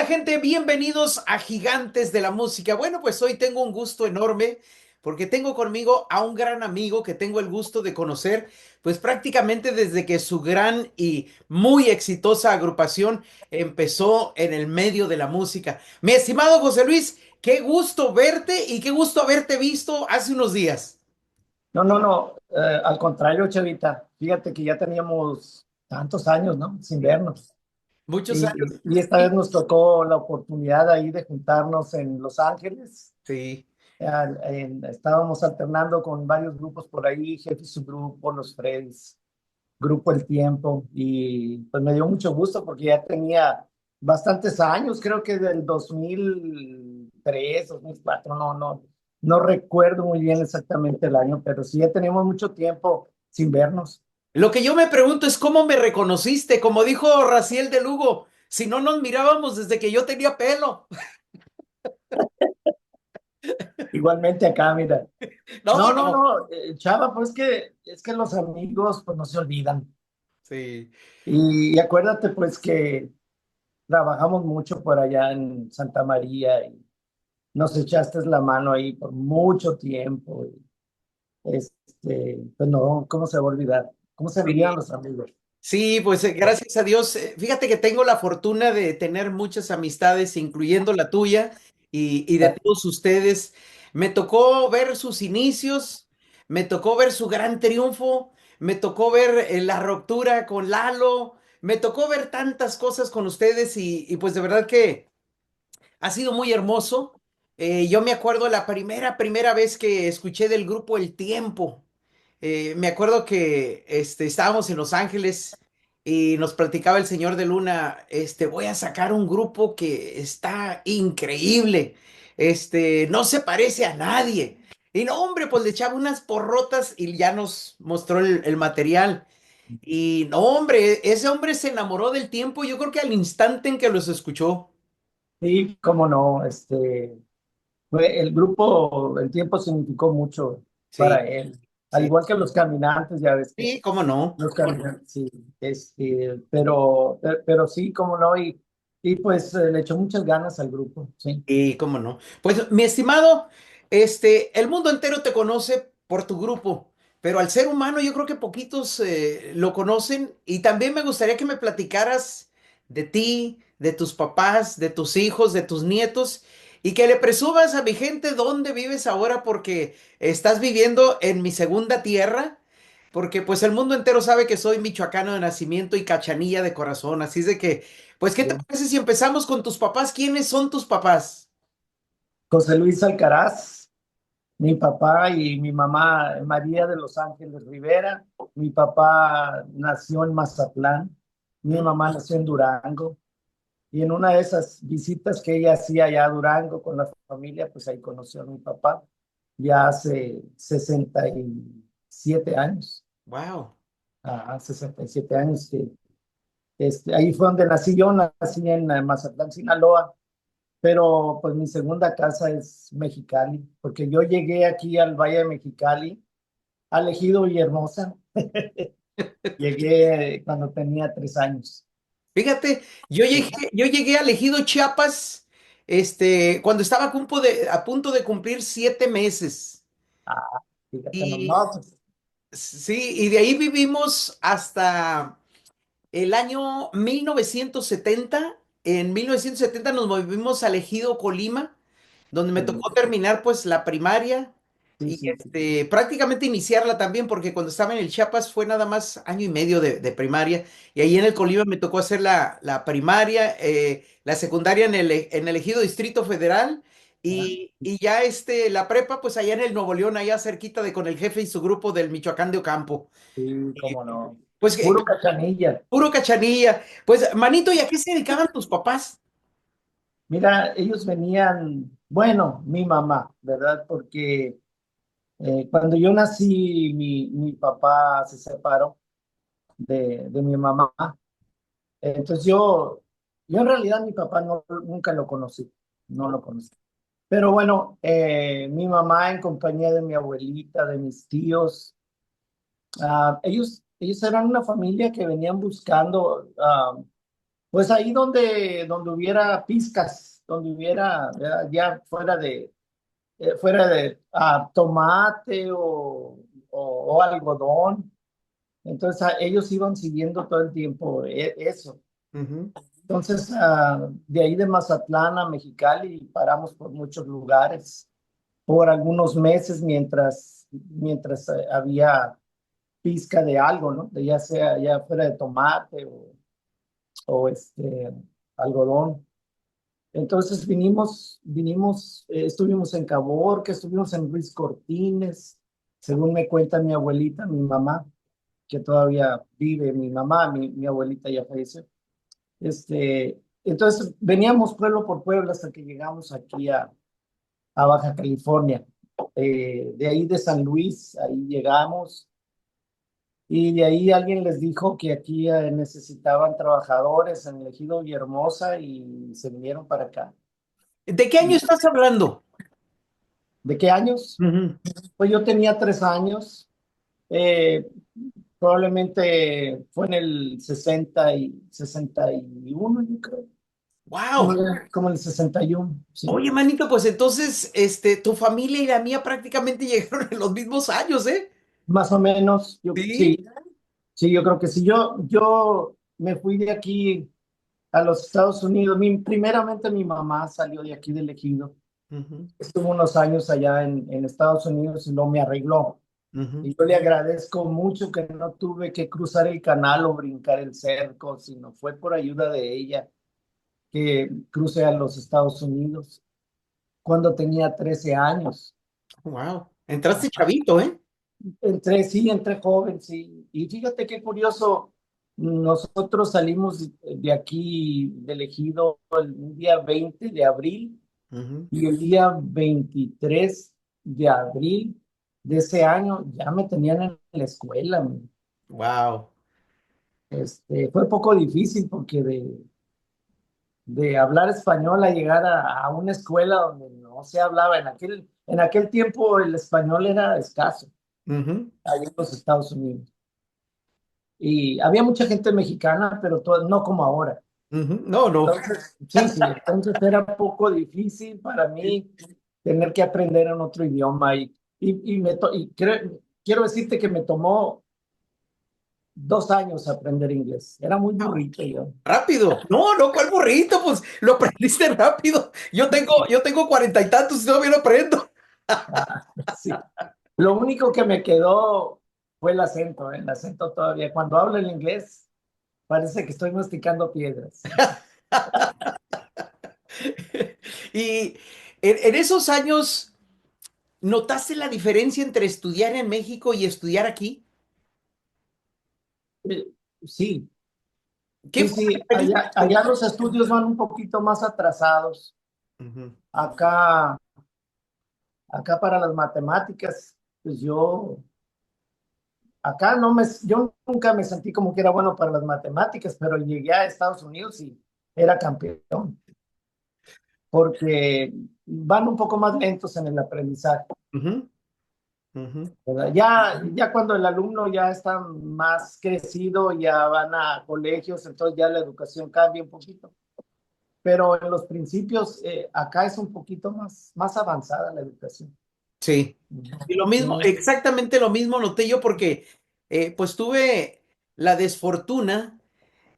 gente? Bienvenidos a Gigantes de la Música. Bueno, pues hoy tengo un gusto enorme porque tengo conmigo a un gran amigo que tengo el gusto de conocer, pues prácticamente desde que su gran y muy exitosa agrupación empezó en el medio de la música. Mi estimado José Luis, qué gusto verte y qué gusto haberte visto hace unos días. No, al contrario, Chavita, fíjate que ya teníamos tantos años, ¿no? Sin vernos. Muchos Y, años. y esta vez nos tocó la oportunidad ahí de juntarnos en Los Ángeles. Sí. Estábamos alternando con varios grupos por ahí, Jefe y su grupo, Los Freddys, Grupo El Tiempo, y pues me dio mucho gusto porque ya tenía bastantes años, creo que del 2003, 2004, no recuerdo muy bien exactamente el año, pero sí ya tenemos mucho tiempo sin vernos. Lo que yo me pregunto es cómo me reconociste, como dijo Raciel de Lugo, si no nos mirábamos desde que yo tenía pelo. Igualmente acá, mira. No, no. Chava, pues es que los amigos pues no se olvidan. Sí. Y acuérdate pues que trabajamos mucho por allá en Santa María y nos echaste la mano ahí por mucho tiempo. Pues no, ¿cómo se va a olvidar? ¿Cómo se olvidan Sí, los amigos? sí, pues gracias a Dios. Fíjate que tengo la fortuna de tener muchas amistades, incluyendo la tuya y de todos ustedes. Me tocó ver sus inicios, me tocó ver su gran triunfo, me tocó ver la ruptura con Lalo, me tocó ver tantas cosas con ustedes y pues de verdad que ha sido muy hermoso. Yo me acuerdo la primera vez que escuché del grupo El Tiempo. Me acuerdo que estábamos en Los Ángeles y nos platicaba el señor de Luna, voy a sacar un grupo que está increíble, no se parece a nadie. Y no, hombre, pues le echaba unas porrotas y ya nos mostró el material. Y no, hombre, ese hombre se enamoró del tiempo, yo creo que al instante en que los escuchó. Sí, cómo no, fue el grupo, el tiempo significó mucho Sí, para él. Al sí, igual que los caminantes, ya ves que sí, cómo no. los caminantes, sí, pero sí, cómo no, y pues le echó muchas ganas al grupo, sí. Y cómo no. Pues, mi estimado, el mundo entero te conoce por tu grupo, pero al ser humano yo creo que poquitos lo conocen y también me gustaría que me platicaras de ti, de tus papás, de tus hijos, de tus nietos y que le presumas a mi gente dónde vives ahora porque estás viviendo en mi segunda tierra, porque pues el mundo entero sabe que soy michoacano de nacimiento y cachanilla de corazón, así es de que, pues, ¿qué te Sí. parece si empezamos con tus papás? ¿Quiénes son tus papás? José Luis Alcaraz, mi papá y mi mamá, María de los Ángeles Rivera. Mi papá nació en Mazatlán, mi Mm. mamá nació en Durango. Y en una de esas visitas que ella hacía allá a Durango con la familia, pues ahí conoció a mi papá, ya hace 67 años. Wow. 67 años que ahí fue donde nací yo, nací en Mazatlán, Sinaloa, pero pues mi segunda casa es Mexicali, porque yo llegué aquí al Valle de Mexicali, al Ejido Villahermosa, llegué cuando tenía 3 años. Fíjate, yo llegué a Ejido Chiapas, cuando estaba a punto de cumplir 7 meses. Ah, fíjate Y nomás, pues, sí, y de ahí vivimos hasta el año 1970. En 1970 nos movimos al Ejido Colima, donde me tocó terminar pues la primaria sí, y sí, sí. prácticamente iniciarla también, porque cuando estaba en el Chiapas fue nada más año y medio de primaria, y ahí en el Colima me tocó hacer la primaria, la secundaria en el Ejido Distrito Federal, Ah, y ya la prepa pues allá en el Nuevo León, allá cerquita de con el jefe y su grupo del Michoacán de Ocampo. sí, Y, cómo no. pues Puro cachanilla. puro cachanilla. Pues, manito, ¿y a qué se dedicaban tus papás? Mira, ellos venían, bueno, mi mamá, ¿verdad? Porque cuando yo nací, mi papá se separó de mi mamá. Entonces yo en realidad mi papá nunca lo conocí, no lo conocí. Pero bueno, mi mamá en compañía de mi abuelita, de mis tíos, ellos eran una familia que venían buscando. Pues ahí donde hubiera pizcas, donde hubiera ya fuera de tomate o algodón. Entonces ellos iban siguiendo todo el tiempo eso. Ujú, Entonces de ahí de Mazatlán a Mexicali paramos por muchos lugares por algunos meses mientras había pizca de algo, ¿no? De ya sea ya fuera de tomate o algodón. Entonces estuvimos en Caborca, estuvimos en Ruiz Cortines, según me cuenta mi abuelita, mi mamá, que todavía vive, mi mamá, mi abuelita ya falleció. Entonces veníamos pueblo por pueblo hasta que llegamos aquí a Baja California. De ahí de San Luis, ahí llegamos. Y de ahí alguien les dijo que aquí necesitaban trabajadores en el Ejido Villahermosa y se vinieron para acá. ¿de qué año ¿Y estás hablando? de qué años? Ujú. Pues yo tenía 3 años. eh, Probablemente fue en el 61 yo creo. Como, Wow. como en el 61 sí. Oye, manito, pues entonces, tu familia y la mía prácticamente llegaron en los mismos años, ¿eh? Más o menos, Sí. sí, sí, yo creo que sí. Yo me fui de aquí a los Estados Unidos. Primeramente mi mamá salió de aquí del Ejido. Ujú, Estuvo unos años allá en Estados Unidos y luego me arregló. ujú. Y yo le agradezco mucho que no tuve que cruzar el canal o brincar el cerco, sino fue por ayuda de ella que crucé a los Estados Unidos cuando tenía 13 años. Wow. Entraste chavito, ¿eh? Sí, entré joven, sí. Y fíjate qué curioso, nosotros salimos de aquí del Ejido el día 20 de abril y el día 23 de abril de ese año ya me tenían en la escuela. Wow. Fue poco difícil porque de hablar español a llegar a una escuela donde no se hablaba. En aquel tiempo el español era escaso, allá en los Estados Unidos. Y había mucha gente mexicana, pero no como ahora. No, no. Entonces, sí, sí, entonces era poco difícil para mí tener que aprender en otro idioma. Quiero decirte que me tomó 2 años aprender inglés. Era muy burrito yo. Rápido. No, no, ¿cuál burrito? Pues lo aprendiste rápido. Yo tengo cuarenta y tantos y todavía lo aprendo. Sí. Lo único que me quedó fue el acento, ¿eh? El acento todavía. Cuando hablo el inglés, parece que estoy masticando piedras. Y en esos años, ¿notaste la diferencia entre estudiar en México y estudiar aquí? Eh, Sí, ¿Qué sí, fue sí. la diferencia? Allá los estudios van un poquito más atrasados. Ujú, Acá para las matemáticas, pues acá yo nunca me sentí como que era bueno para las matemáticas, pero llegué a Estados Unidos y era campeón, porque van un poco más lentos en el aprendizaje. ujú, ujú. ¿Verdad? Ya cuando el alumno ya está más crecido, ya van a colegios, entonces ya la educación cambia un poquito. Pero en los principios, acá es un poquito más avanzada la educación. Sí. Y lo mismo, Sí, exactamente lo mismo noté yo porque pues tuve la desfortuna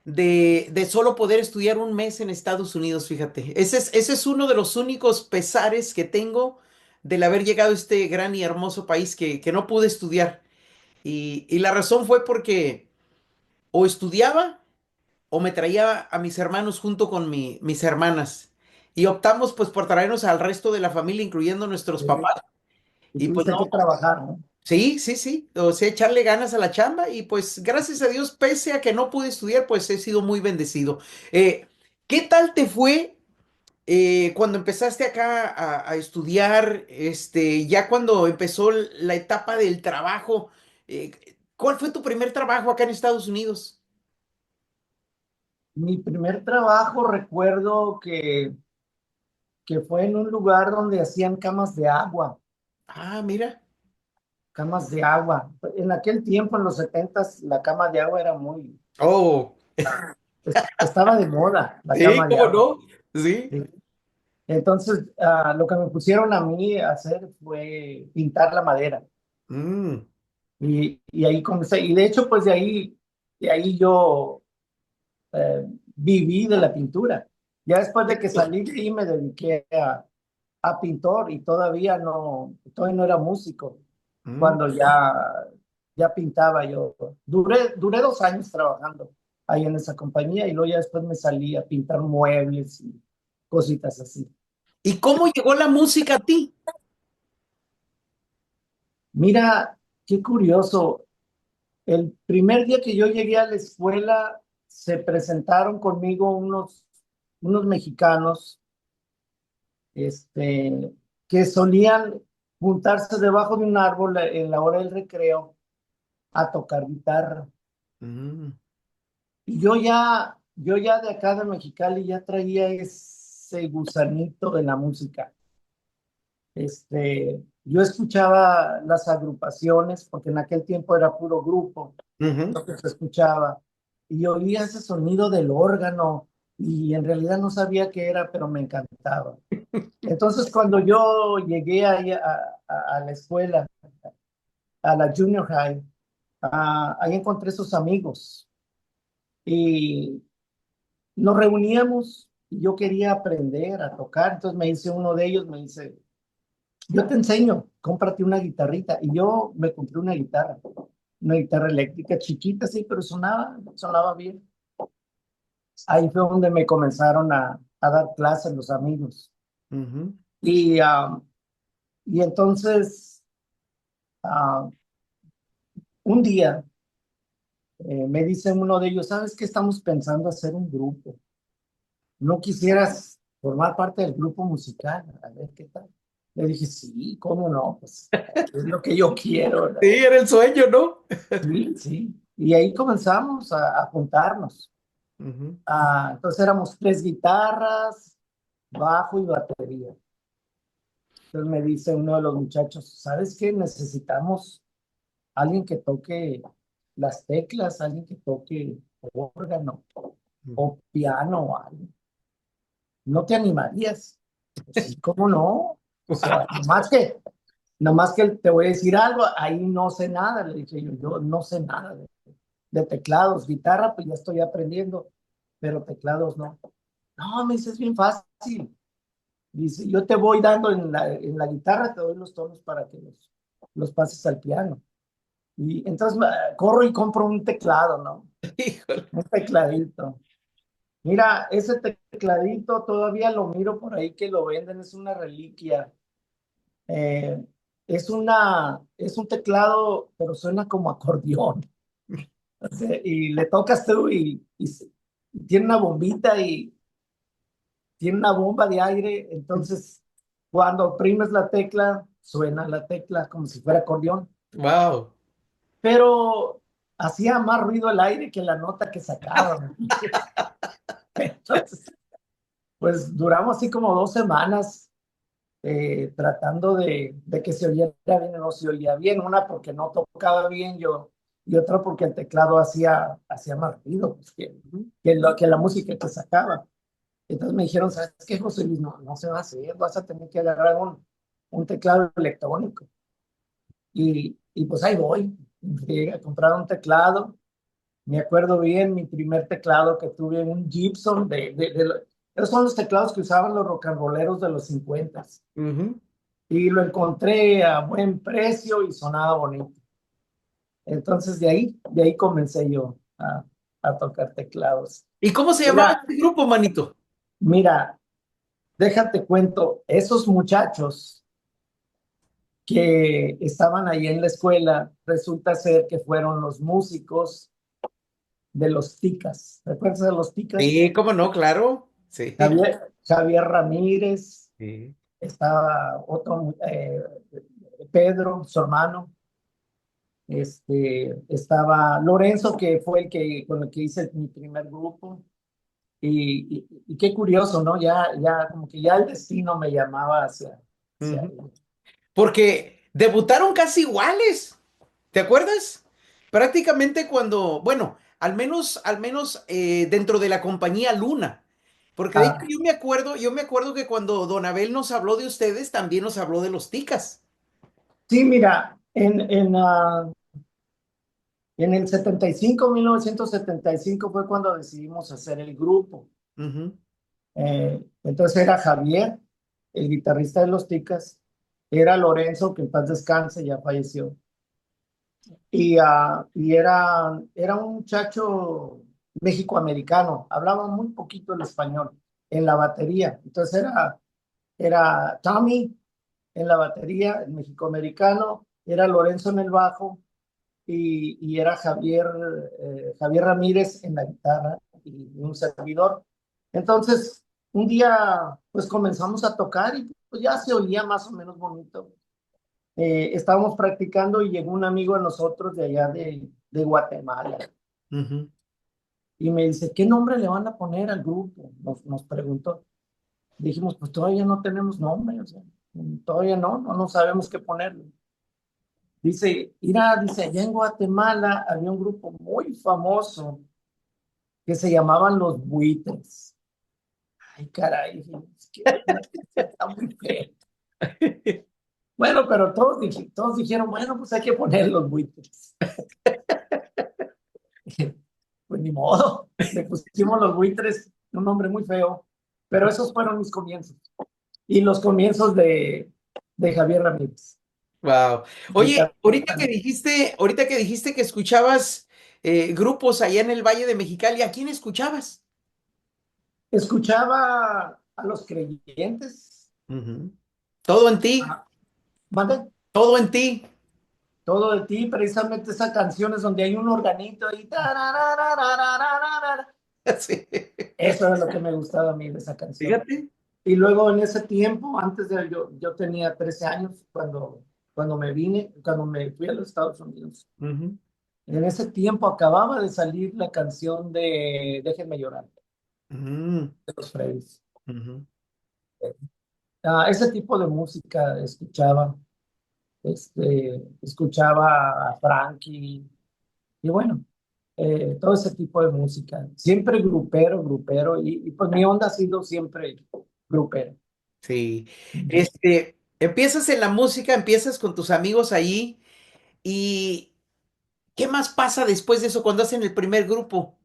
de solo poder estudiar un mes en Estados Unidos, fíjate. Ese es uno de los únicos pesares que tengo del haber llegado a este gran y hermoso país que no pude estudiar. Y la razón fue porque o estudiaba o me traía a mis hermanos junto con mis hermanas. Y optamos pues por traernos al resto de la familia, incluyendo nuestros papás. y Y pues tuviste no, que trabajar, ¿no? sí, sí, sí. O sea, echarle ganas a la chamba y pues gracias a Dios, pese a que no pude estudiar, pues he sido muy bendecido. Eh, ¿Qué tal te fue cuando empezaste acá a estudiar? Ya cuando empezó la etapa del trabajo, eh, ¿cuál fue tu primer trabajo acá en Estados Unidos? Mi primer trabajo recuerdo que fue en un lugar donde hacían Ah, mira. camas de agua. En aquel tiempo, en los 70, la cama de agua era muy, Oh. Estaba de moda la Sí, cama de ¿cómo agua. no? Sí. Sí. Entonces, lo que me pusieron a mí a hacer fue pintar la madera. Mm. Y ahí comencé. Y de hecho, pues de ahí yo viví de la pintura. Ya después de que salí de ahí me dediqué a pintor y todavía no era músico Mm. cuando ya pintaba yo. Duré 2 años trabajando ahí en esa compañía y luego ya después me salí a pintar muebles y cositas así. ¿Y cómo llegó la música a ti? Mira, qué curioso. El primer día que yo llegué a la escuela, se presentaron conmigo unos mexicanos, este, que solían juntarse debajo de un árbol en la hora del recreo a tocar guitarra. Mm. Y yo ya de acá de Mexicali ya traía ese gusanito de la música. Yo escuchaba las agrupaciones, porque en aquel tiempo era puro grupo, Ujú. lo que se escuchaba, y oía ese sonido del órgano, y en realidad no sabía qué era, pero me encantaba. Entonces, cuando yo llegué ahí a la escuela, a la junior high, ahí encontré esos amigos, y nos reuníamos, y yo quería aprender a tocar, entonces me dice uno de ellos, me dice, yo te enseño, cómprate una guitarrita. Y yo me compré una guitarra eléctrica chiquita, sí, pero sonaba bien. Ahí fue donde me comenzaron a dar clases los amigos. Ujú. Y, ah, y entonces, ah, un día me dice uno de ellos, ¿sabes qué? Estamos pensando hacer un grupo. ¿No quisieras formar parte del grupo musical? A ver qué tal. Le dije, sí, ¿cómo no? Pues es lo que yo quiero, Sí, ¿no? era el sueño, ¿no? Sí, sí. Y ahí comenzamos a juntarnos. Ujú. Entonces éramos 3 guitarras, bajo y batería. Entonces me dice uno de los muchachos, ¿sabes qué? Necesitamos alguien que toque las teclas, alguien que toque órgano Ujú. o piano o algo. ¿No te animarías? Pues sí, ¿cómo no? O sea, nomás que te voy a decir algo, ahí no sé nada, le dije yo no sé nada de teclados, guitarra, pues ya estoy aprendiendo, pero teclados no. No, me dice, es bien fácil. Dice, yo te voy dando en la guitarra, te doy los tonos para que los pases al piano. Y entonces corro y compro un teclado, ¿no? Híjole. Un tecladito. Mira, ese tecladito todavía lo miro por ahí que lo venden, es una reliquia. Eh, es un teclado, pero suena como acordeón. O sea, y le tocas tú y tiene una bombita y tiene una bomba de aire, entonces cuando oprimes la tecla, suena la tecla como si fuera acordeón, Wow. pero hacía más ruido el aire que la nota que sacaba. Entonces, pues duramos así como 2 semanas tratando de que se oyera bien o no se oía bien, una porque no tocaba bien yo, y otra porque el teclado hacía más ruido pues, que la música que sacaba. Entonces me dijeron, ¿sabes qué, José Luis? No, no se va a hacer, vas a tener que agarrar un teclado electrónico. Y pues ahí voy. Llegué a comprar un teclado. Me acuerdo bien, mi primer teclado que tuve, un Gibson esos son los teclados que usaban los rock and rolleros de los 50. Ujú. Y lo encontré a buen precio y sonaba bonito. Entonces de ahí comencé yo a tocar teclados. ¿Y cómo se llamaba Mira, este grupo, manito? mira, déjate cuento, esos muchachos que estaban ahí en la escuela, resulta ser que fueron los músicos de los Ticas. ¿Recuerdas de los Ticas? Sí, cómo no, claro. Sí. Javier Ramírez, Sí. estaba otro, Pedro, su hermano, estaba Lorenzo, que fue con el que hice mi primer grupo. Y qué curioso, ¿no? Ya, como que ya el destino me llamaba hacia Ujú. él. Porque debutaron casi iguales. ¿Te acuerdas? Prácticamente cuando, bueno, al menos dentro de la compañía Luna. Porque de hecho Ah, yo me acuerdo que cuando Don Abel nos habló de ustedes, también nos habló de los ticas. sí, mira, en el 1975 fue cuando decidimos hacer el grupo. Ujú, Entonces era Javier, el guitarrista de los Ticas, era Lorenzo, que en paz descanse, ya falleció, y era un muchacho mexicoamericano, hablaba muy poquito el español en la batería. Entonces era Tommy en la batería, el mexicoamericano, era Lorenzo en el bajo y era Javier Ramírez en la guitarra y un servidor. Entonces, un día, pues comenzamos a tocar y pues ya se oía más o menos bonito. Estábamos practicando y llegó un amigo de nosotros de allá de Guatemala ujú. y me dice, ¿qué nombre le van a poner al grupo? Nos preguntó. Dijimos, pues todavía no tenemos nombre, o sea, todavía no sabemos qué ponerle. Dice, mira, dice, allá en Guatemala había un grupo muy famoso que se llamaban Los Buitres. Ay, caray, es que está muy feo. Bueno, pero todos dijeron, bueno, pues hay que poner Los Buitres. Pues ni modo, le pusimos Los Buitres, un nombre muy feo, pero esos fueron mis comienzos. Y los comienzos de Javier Ramírez. Wow. Oye, Guitarrista. ahorita que dijiste que escuchabas grupos allá en el Valle de Mexicali, ¿a quién escuchabas? Escuchaba a los creyentes. Ujú. Todo en ti, Ah, ¿mande? todo en ti. Todo de ti, precisamente esa canción es donde hay un organito y tarararararararara. Sí. Eso era lo que me gustaba a mí de esa canción. Fíjate. Y luego en ese tiempo, yo tenía 13 años cuando me vine, cuando me fui a los Estados Unidos. Ujú, En ese tiempo acababa de salir la canción de Déjenme llorar, ujú, de los Freddys. ujú. Ese tipo de música escuchaba, escuchaba a Frankie, y bueno, todo ese tipo de música. Siempre grupero, y pues mi onda ha sido siempre grupero. Sí. Empiezas en la música, empiezas con tus amigos allí y ¿qué más pasa después de eso cuando hacen el primer grupo?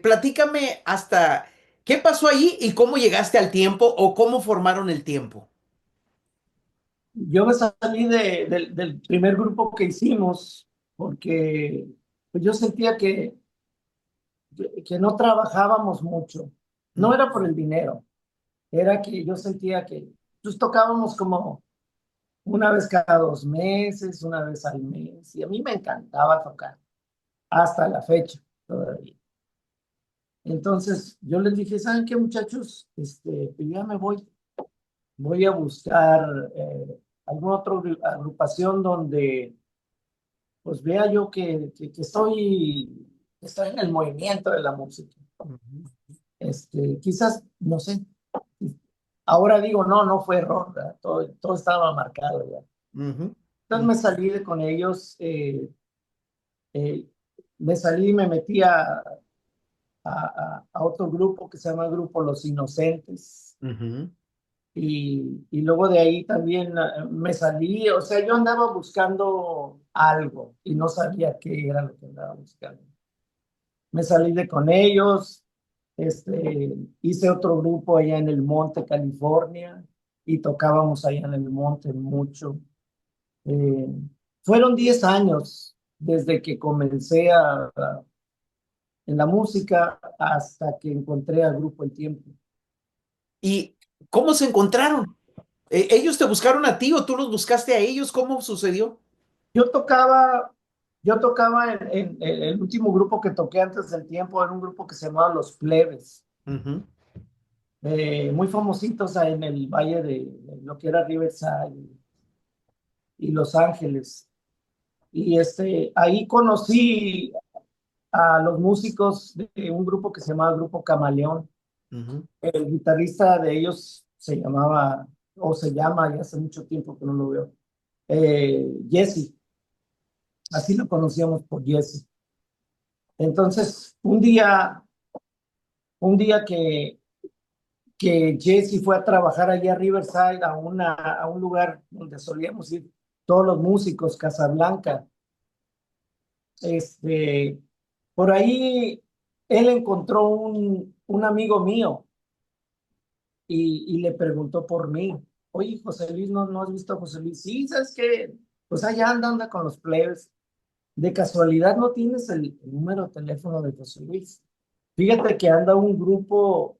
Platícame hasta qué pasó allí y cómo llegaste al tiempo o cómo formaron el tiempo. Yo me salí del primer grupo que hicimos porque pues, yo sentía que no trabajábamos mucho. No Mm, era por el dinero, era que yo sentía que pues, tocábamos como una vez cada 2 meses, una vez al mes, y a mí me encantaba tocar, hasta la fecha todavía. Entonces yo les dije, ¿saben qué, muchachos? Pues ya me voy a buscar alguna otra agrupación donde pues vea yo que estoy en el movimiento de la música. ujú, Quizás, no sé, ahora digo, no fue error, ¿verdad? Todo estaba marcado, ¿verdad? ujú, Entonces me salí con ellos, eh, me salí y me metí a otro grupo que se llama Grupo Los Inocentes. ujú, Y luego de ahí también me salí, o sea, yo andaba buscando algo y no sabía qué era lo que andaba buscando. Me salí de con ellos, hice otro grupo allá en el Monte, California, y tocábamos allá en el Monte mucho. Eh, Fueron 10 años desde que comencé en la música hasta que encontré al grupo El Tiempo. ¿Y cómo se encontraron? ¿Ellos te buscaron a ti o tú los buscaste a ellos? ¿Cómo sucedió? Yo tocaba, yo tocaba en el último grupo que toqué antes del tiempo, era un grupo que se llamaba Los Plebes, Ujú, muy famositos en el valle de lo que era Riverside y Los Ángeles. Y ahí conocí a los músicos de un grupo que se llamaba Grupo Camaleón. ujú. El guitarrista de ellos se llamaba, o se llama, ya hace mucho tiempo que no lo veo, Jesse. Así lo conocíamos por Jesse. Entonces, un día que Jesse fue a trabajar allá a Riverside, a un lugar donde solíamos ir todos los músicos, Casablanca, este, por ahí él encontró un amigo mío y le preguntó por mí. Oye, José Luis, ¿no has visto a José Luis? Sí, ¿sabes qué? Pues allá anda con los plebes. De casualidad no tienes el número de teléfono de José Luis. Fíjate que anda un grupo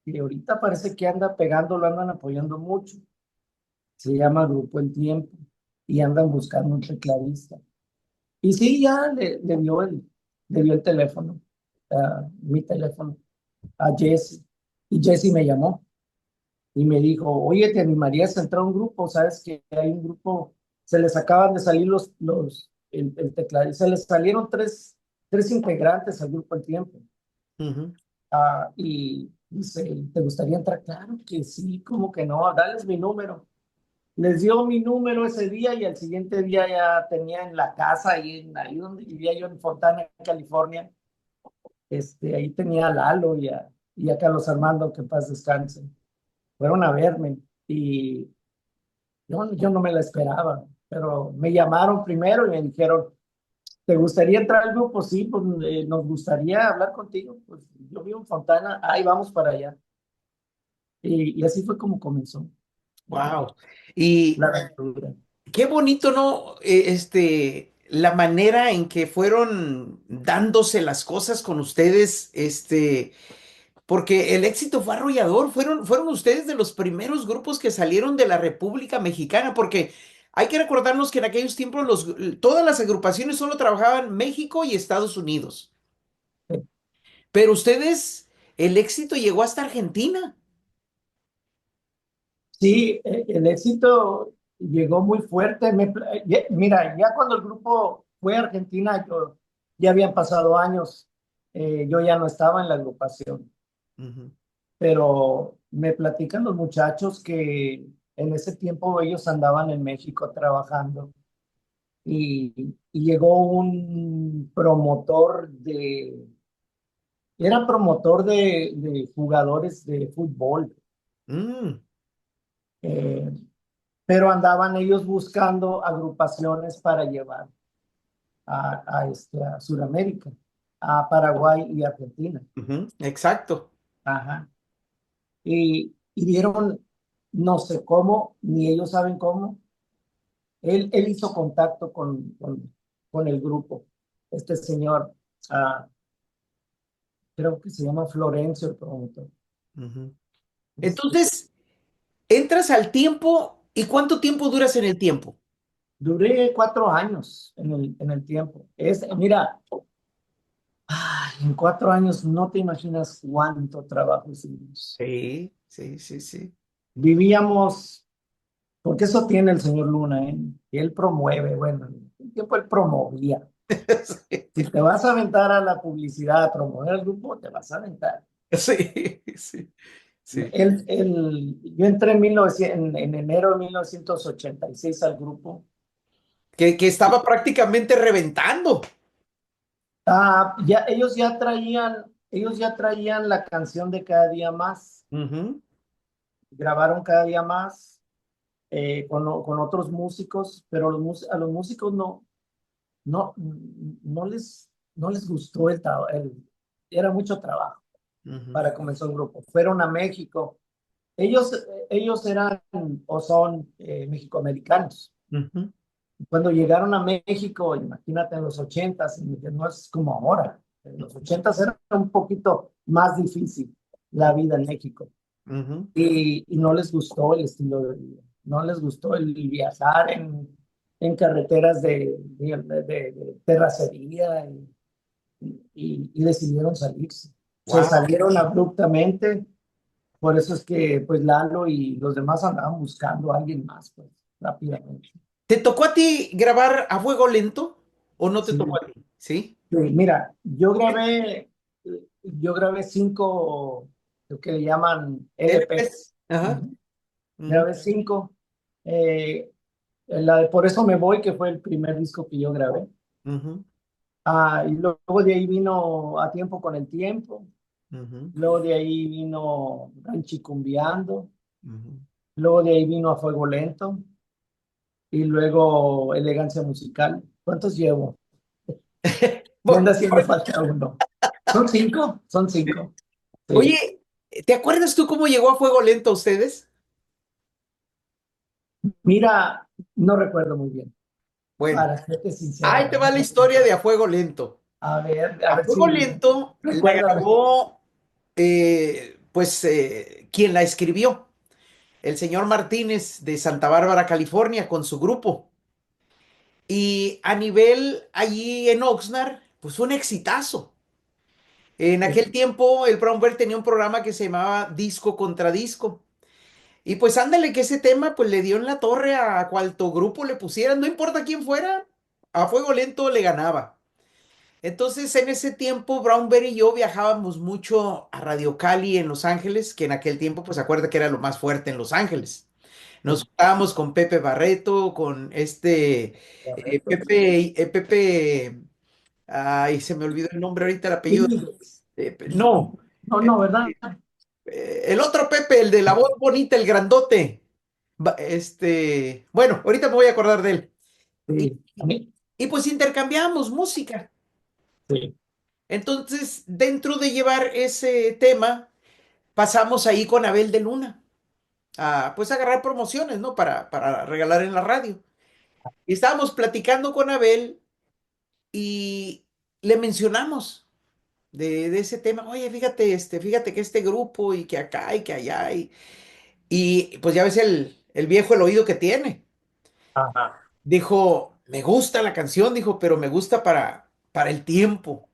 que ahorita parece que anda pegando, lo andan apoyando mucho. Se llama Grupo El Tiempo y andan buscando un tecladista. Y sí, ya le dio el teléfono, mi teléfono, a Jesse. Y Jesse me llamó y me dijo, oye, ¿te animarías a entrar a un grupo? ¿Sabes que hay un grupo? Se les acaban de salir el tecladista, se les salieron tres integrantes al grupo al tiempo. Ujú. Y dice, ¿te gustaría entrar? Claro que sí, ¿cómo que no? Dales mi número. Les dio mi número ese día y al siguiente día ya tenía en la casa, ahí donde vivía yo en Fontana, California, ahí tenía a Lalo y a Carlos Armando, que en paz descanse. Fueron a verme y yo no me la esperaba, pero me llamaron primero y me dijeron, ¿te gustaría entrar al grupo? Sí, pues nos gustaría hablar contigo. Pues yo vivo en Fontana, ahí vamos para allá. Y así fue como comenzó Wow. la Y aventura. qué bonito, ¿no? La manera en que fueron dándose las cosas con ustedes, porque el éxito fue arrollador. Fueron ustedes de los primeros grupos que salieron de la República Mexicana, porque hay que recordarnos que en aquellos tiempos todas las agrupaciones solo trabajaban México y Estados Unidos. Pero ustedes, el éxito llegó hasta Argentina. Sí, el éxito llegó muy fuerte. Mira, ya cuando el grupo fue a Argentina, ya habían pasado años. Yo ya no estaba en la agrupación, Ujú, pero me platican los muchachos que en ese tiempo ellos andaban en México trabajando y llegó un promotor era promotor de jugadores de fútbol. mm, eh, pero andaban ellos buscando agrupaciones para llevar a Sudamérica, a Paraguay y Argentina. ujú, exacto. Ajá. Y dieron, no sé cómo, ni ellos saben cómo. Él hizo contacto con el grupo. Este señor, ah, creo que se llama Florencio, el promotor. Ujú. Este, Entonces, entras al tiempo y ¿cuánto tiempo duras en el tiempo? Duré 4 años en el tiempo. Mira, en 4 años no te imaginas cuánto trabajo hicimos. Sí, sí, sí, sí. Vivíamos, porque eso tiene el señor Luna, ¿eh? Y él promueve, bueno, en un tiempo él promovía. Si te vas a aventar a la publicidad, a promover el grupo, te vas a aventar. Sí, sí, sí. Yo entré en enero de 1986 al grupo. Que estaba prácticamente reventando. Ellos ya traían la canción de Cada Día Más. Ujú, Grabaron Cada Día Más con otros músicos, pero a los músicos no, no les gustó era mucho trabajo ujú, para comenzar un grupo. Fueron a México. Ellos, ellos eran o son mexicoamericanos. ujú, Cuando llegaron a México, imagínate en los ochentas, no es como ahora. En los ochentas era un poquito más difícil la vida en México ujú. y no les gustó el estilo de vida, no les gustó el viajar en carreteras de terracería y decidieron salirse. Se Wow. salieron abruptamente, por eso es que pues Lalo y los demás andaban buscando a alguien más, pues rápidamente. ¿Te tocó a ti grabar a fuego lento o no te Sí, tocó a ti? Sí. sí, mira, yo grabé 5, lo que le llaman LPs. LPs. Ajá. Ujú. Ujú, Grabé 5. La de Por eso me voy, que fue el primer disco que yo grabé. ujú. Y luego de ahí vino A Tiempo con el Tiempo, Ujú, luego de ahí vino Ranchicumbiando, ujú. luego de ahí vino A Fuego Lento y luego Elegancia Musical. ¿Cuántos llevo? Me Bueno, anda haciendo falta uno. ¿Son cinco? Son cinco. Sí. oye, ¿te acuerdas tú cómo llegó a Fuego Lento a ustedes? Mira, no recuerdo muy bien, Bueno, para serte sincero. ahí te va la historia de A Fuego Lento. A A ver Fuego si Lento la recuérdame. grabó, quien la escribió, el señor Martínez de Santa Bárbara, California, con su grupo. Y a nivel allí en Oxnard, pues fue un exitazo. En aquel tiempo, el Brown Bear tenía un programa que se llamaba Disco contra Disco. Y pues ándale que ese tema pues le dio en la torre a cuanto grupo le pusieran, no importa quién fuera, a Fuego Lento le ganaba. Entonces en ese tiempo Brown Bear y yo viajábamos mucho a Radio Cali en Los Ángeles, que en aquel tiempo pues acuerda que era lo más fuerte en Los Ángeles. Nos juntábamos con Pepe Barreto, con Correcto. Pepe, ay, se me olvidó el nombre ahorita, el apellido. No, No, no, ¿verdad? el otro Pepe, el de la voz bonita, el grandote. Bueno, ahorita me voy a acordar de él. Y, Sí, a mí, y pues intercambiamos música. sí. Entonces, dentro de llevar ese tema, pasamos ahí con Abel de Luna a pues agarrar promociones, ¿no? Para regalar en la radio. Y estábamos platicando con Abel y le mencionamos de ese tema. Oye, fíjate, fíjate que este grupo y que acá y que allá y pues ya ves el viejo el oído que tiene. Ajá. Dijo, me gusta la canción, dijo, pero me gusta para el tiempo.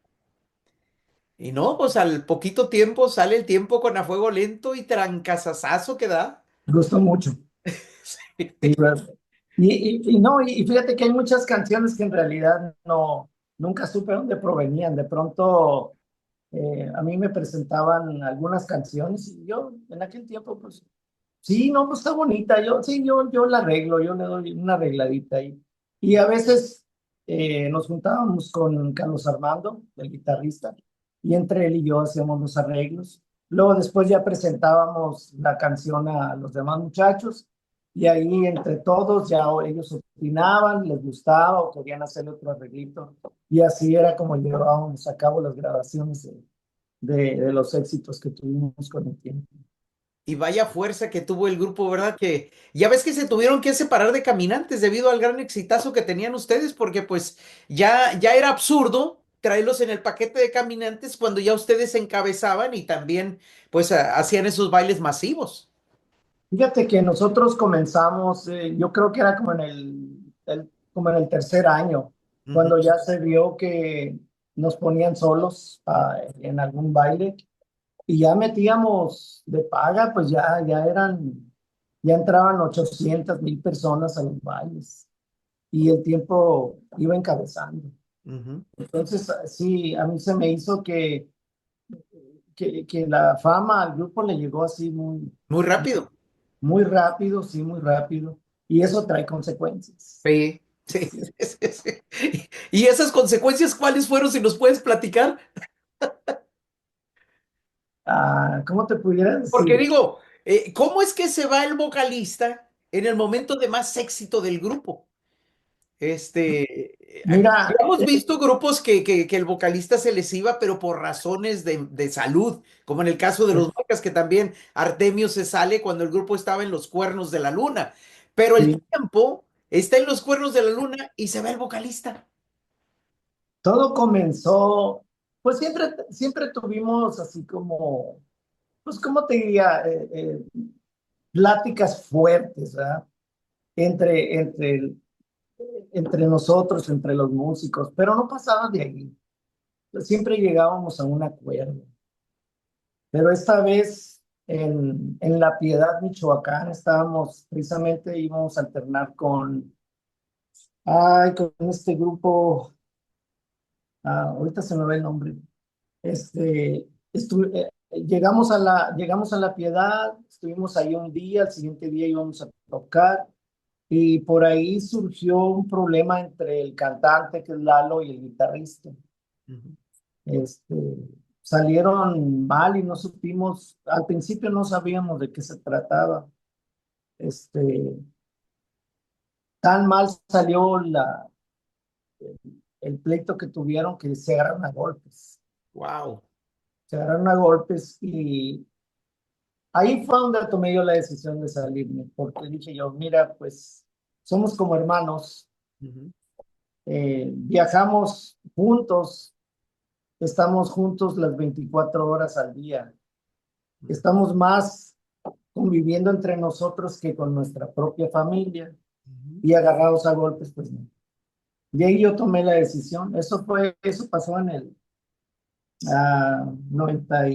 Y no, pues al poquito tiempo sale el tiempo con A Fuego Lento y trancazazazo que da. Me gustó mucho. Sí, ¿verdad? Y no, y fíjate que hay muchas canciones que en realidad no, nunca supe dónde provenían. De pronto, a mí me presentaban algunas canciones y yo en aquel tiempo, pues, sí, no, pues está bonita. Yo la arreglo, yo le doy una arregladita ahí. Y a veces nos juntábamos con Carlos Armando, el guitarrista, y entre él y yo hacíamos los arreglos. Luego después ya presentábamos la canción a los demás muchachos y ahí entre todos ya ellos opinaban, les gustaba o querían hacerle otro arreglito. Y así era como llevábamos a cabo las grabaciones de los éxitos que tuvimos con el tiempo. Y vaya fuerza que tuvo el grupo, ¿verdad? Que ya ves que se tuvieron que separar de Caminantes debido al gran exitazo que tenían ustedes, porque pues ya era absurdo traerlos en el paquete de Caminantes cuando ya ustedes se encabezaban y también pues hacían esos bailes masivos. Fíjate que nosotros comenzamos, yo creo que era como como en el tercer año, Ujú, cuando ya se vio que nos ponían solos en algún baile y ya metíamos de paga, pues ya entraban 800,000 personas a los bailes y el tiempo iba encabezando. ujú. Entonces, sí, a mí se me hizo que la fama al grupo le llegó así Muy rápido. muy rápido, sí, muy rápido. Y eso trae consecuencias. Sí, sí, sí, sí, sí. ¿Y esas consecuencias cuáles fueron, si nos puedes platicar? ¿Cómo te pudiera Porque decir? digo, ¿cómo es que se va el vocalista en el momento de más éxito del grupo? Mira, Hemos visto grupos que el vocalista se les iba, pero por razones de salud, como en el caso de los Macas, que también Artemio se sale cuando el grupo estaba en los cuernos de la luna. Pero el sí, tiempo está en los cuernos de la luna y se va el vocalista. todo comenzó, pues siempre tuvimos así como, pues, ¿cómo te diría? Pláticas fuertes, ¿verdad? Entre, entre, entre nosotros, entre los músicos, pero no pasaba de ahí. Siempre llegábamos a un acuerdo. Pero esta vez en La Piedad, Michoacán, estábamos, precisamente íbamos a alternar con este grupo, ahorita se me va el nombre, llegamos a La Piedad, estuvimos ahí un día, al siguiente día íbamos a tocar, y por ahí surgió un problema entre el cantante, que es Lalo, y el guitarrista. Ujú. Este, salieron mal y no supimos, al principio no sabíamos de qué se trataba. Este, tan mal salió el pleito que tuvieron que se agarraron a golpes. Wow. Se agarraron a golpes y ahí fue donde tomé yo la decisión de salirme, porque dije yo, mira, pues somos como hermanos, Ujú. viajamos juntos, estamos juntos las 24 horas al día, estamos más conviviendo entre nosotros que con nuestra propia familia Ujú. y agarrados a golpes, pues no. Y ahí yo tomé la decisión. Eso pasó en el 90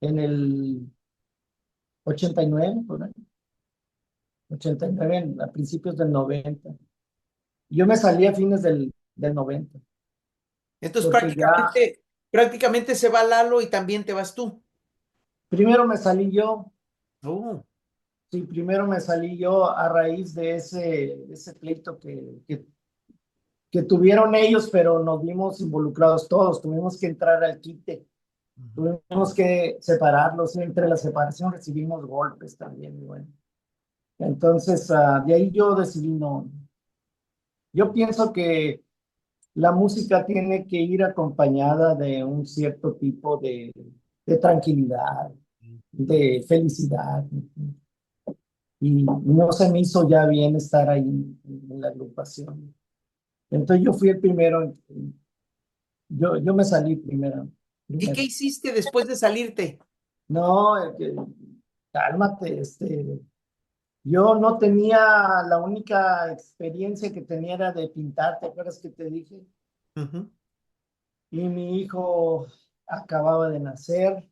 en el 89, por ahí, 89, a principios del 90. Yo me salí a fines del 90, Entonces porque ya prácticamente se va Lalo y también te vas tú. primero me salí yo, Oh. sí, primero me salí yo a raíz de ese pleito que tuvieron ellos, pero nos vimos involucrados todos, tuvimos que entrar al quite, Ujú. tuvimos que separarlos, y entre la separación recibimos golpes también, y bueno. Entonces, de ahí yo decidí no. Yo pienso que la música tiene que ir acompañada de un cierto tipo de tranquilidad, de felicidad. Y no se me hizo ya bien estar ahí en la agrupación. Entonces yo fui el primero, yo me salí primero. ¿Y qué Primero. hiciste después de salirte? No, cálmate, yo no tenía, la única experiencia que tenía era de pintar, ¿te acuerdas que te dije? Y mi hijo acababa de nacer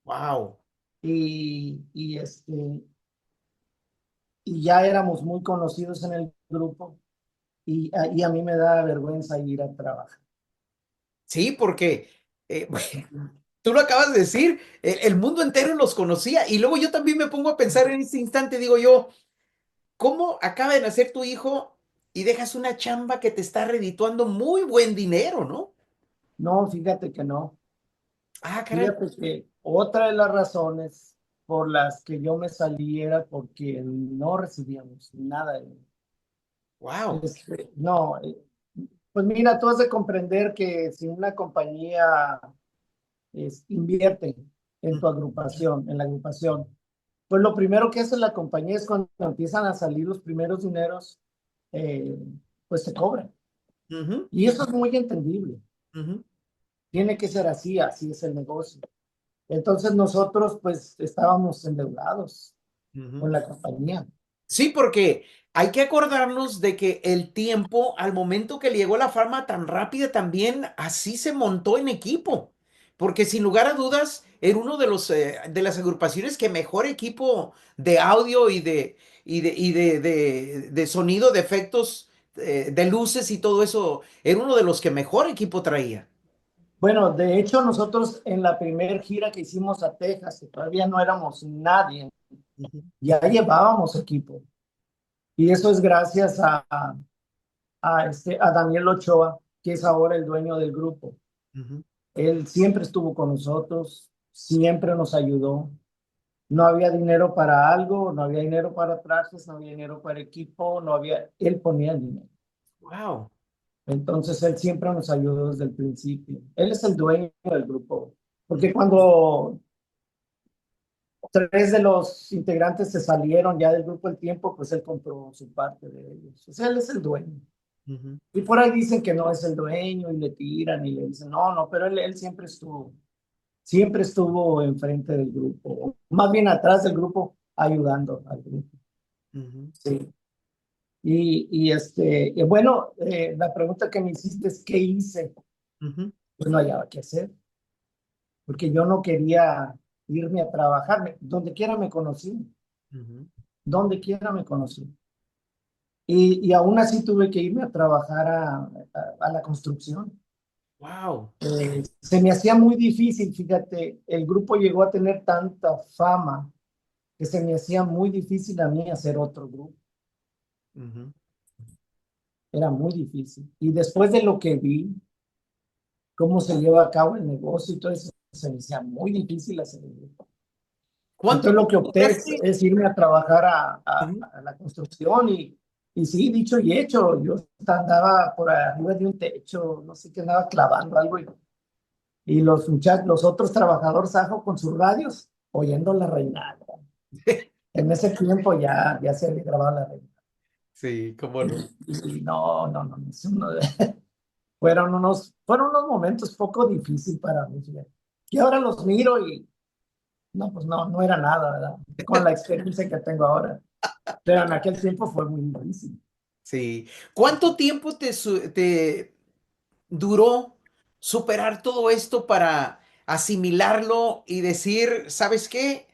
Wow. y y ya éramos muy conocidos en el grupo y a mí me da vergüenza ir a trabajar. Sí, porque tú lo acabas de decir, el mundo entero los conocía y luego yo también me pongo a pensar en este instante, digo yo, ¿cómo acaba de nacer tu hijo y dejas una chamba que te está redituando muy buen dinero, ¿no? No, fíjate que no. Ah, caray. Fíjate que otra de las razones por las que yo me salí era porque no recibíamos nada de dinero. Wow. No, pues mira, tú has de comprender que si una compañía invierte en tu agrupación, en la agrupación, pues lo primero que hace la compañía es cuando empiezan a salir los primeros dineros, eh, pues te cobran. Y eso es muy entendible. Tiene que ser así, así es el negocio. Entonces nosotros pues estábamos endeudados con la compañía. Sí, porque hay que acordarnos de que el tiempo, al momento que le llegó la fama tan rápida, también así se montó en equipo. Porque sin lugar a dudas, era uno de los de las agrupaciones que mejor equipo de audio y de sonido, de efectos, de luces y todo eso, era uno de los que mejor equipo traía. Bueno, de hecho nosotros en la primera gira que hicimos a Texas, que todavía no éramos nadie, Ujú. ya llevábamos equipo. Y eso es gracias a Daniel Ochoa, que es ahora el dueño del grupo. Ujú. Él siempre estuvo con nosotros, siempre nos ayudó. No había dinero para algo, no había dinero para trajes, no había dinero para equipo, no había, él ponía el dinero. Wow. Entonces él siempre nos ayudó desde el principio. Él es el dueño del grupo, porque cuando tres de los integrantes se salieron ya del grupo el tiempo, pues él compró su parte de ellos. O sea, él es el dueño. Ujú. Y por ahí dicen que no es el dueño y le tiran y le dicen, no, no, pero él siempre estuvo enfrente del grupo, más bien atrás del grupo, ayudando al grupo. Ujú. Sí. Y bueno, la pregunta que me hiciste es, ¿qué hice? Ujú. Pues no hallaba qué hacer, porque yo no quería irme a trabajar. Donde quiera me conocí, Ujú. donde quiera me conocí. Y aún así tuve que irme a trabajar a la construcción. Wow. Se me hacía muy difícil, fíjate, el grupo llegó a tener tanta fama que se me hacía muy difícil a mí hacer otro grupo. Ujú. Era muy difícil. Y después de lo que vi, cómo se lleva a cabo el negocio y todo eso, se me hacía muy difícil hacer el grupo. ¿Cuánto Entonces lo que tiempo opté duraste? es irme a trabajar Ujú. a la construcción y sí, dicho y hecho, yo andaba por arriba de un techo, no sé qué, andaba clavando algo y los muchachos, los otros trabajadores ajo con sus radios oyendo la reinada. En ese tiempo ya se había grabado la reinada. Sí, cómo no. Y no, no, no, fueron unos momentos poco difíciles para mí, fíjate. Y ahora los miro y no, pues no, no era nada, ¿verdad? Con la experiencia que tengo ahora. Pero en aquel tiempo fue muy difícil. Sí. ¿Cuánto tiempo te duró superar todo esto para asimilarlo y decir, ¿sabes qué?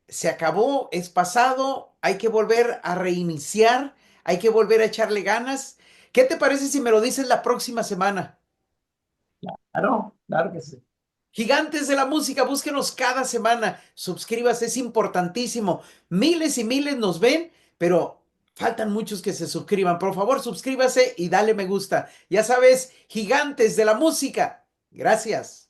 Se acabó, es pasado, hay que volver a reiniciar, hay que volver a echarle ganas. ¿Qué te parece si me lo dices la próxima semana? Claro, claro que sí. Gigantes de la música, búsquenos cada semana, suscríbase, es importantísimo. Miles y miles nos ven, pero faltan muchos que se suscriban. Por favor, suscríbase y dale me gusta. Ya sabes, Gigantes de la música. Gracias.